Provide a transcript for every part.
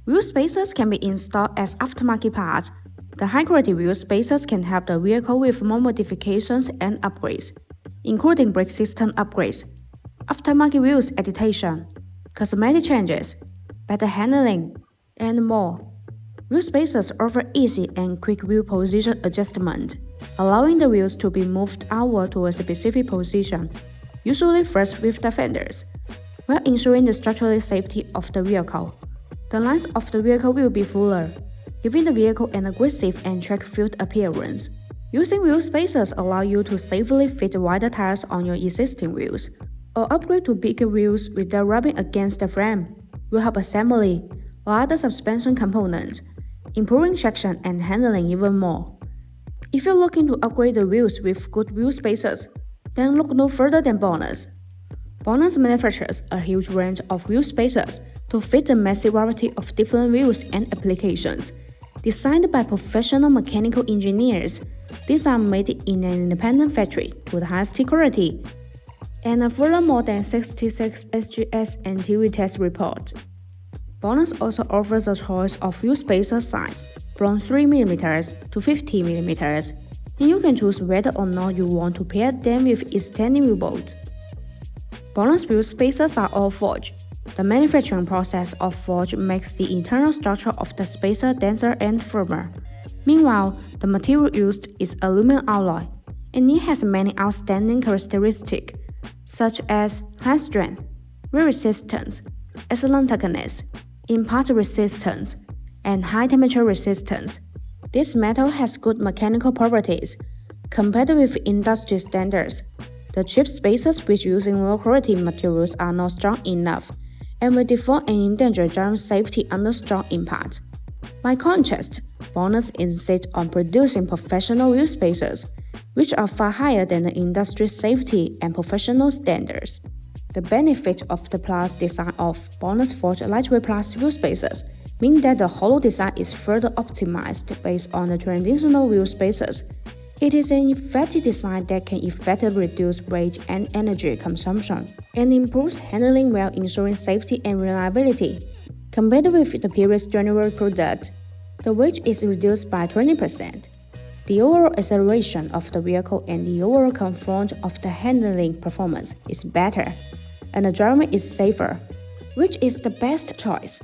Wheel spacers can be installed as aftermarket parts. The high-quality wheel spacers can help the vehicle with more modifications and upgrades, including brake system upgrades, aftermarket wheels adaptation, cosmetic changes, better handling, and more. Wheel spacers offer easy and quick wheel position adjustment, allowing the wheels to be moved outward to a specific position, usually first with the fenders, while ensuring the structural safety of the vehicle. The lines of the vehicle will be fuller, giving the vehicle an aggressive and track-filled appearance. Using wheel spacers allow you to safely fit wider tires on your existing wheels, or upgrade to bigger wheels without rubbing against the frame, wheel hub assembly, or other suspension components, improving traction and handling even more. If you're looking to upgrade the wheels with good wheel spacers, then look no further than BONOSS. BONOSS manufactures a huge range of wheel spacers to fit the massive variety of different wheels and applications. Designed by professional mechanical engineers, these are made in an independent factory to the highest quality, and a further more than 66 SGS and TV test report. BONOSS also offers a choice of wheel spacer size from 3mm to 50mm, and you can choose whether or not you want to pair them with extending wheel bolts. BONOSS wheel spacers are all forged. The manufacturing process of forge makes the internal structure of the spacer denser and firmer. Meanwhile, the material used is aluminum alloy, and it has many outstanding characteristics, such as high strength, wear resistance, excellent thickness, impact resistance, and high temperature resistance. This metal has good mechanical properties. Compared with industry standards, the cheap spacers which using low-quality materials are not strong enough and will default and endanger driving safety under strong impact. By contrast, BONOSS insists on producing professional wheel spacers, which are far higher than the industry safety and professional standards. The benefit of the plus design of BONOSS Forged Lightweight Plus wheel spacers mean that the hollow design is further optimized based on the traditional wheel spacers. It is an effective design that can effectively reduce weight and energy consumption, and improves handling while ensuring safety and reliability. Compared with the previous general product, the weight is reduced by 20%. The overall acceleration of the vehicle and the overall comfort of the handling performance is better, and the driving is safer, which is the best choice.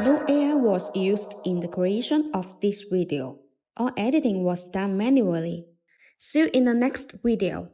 No AI was used in the creation of this video. All editing was done manually. See you in the next video.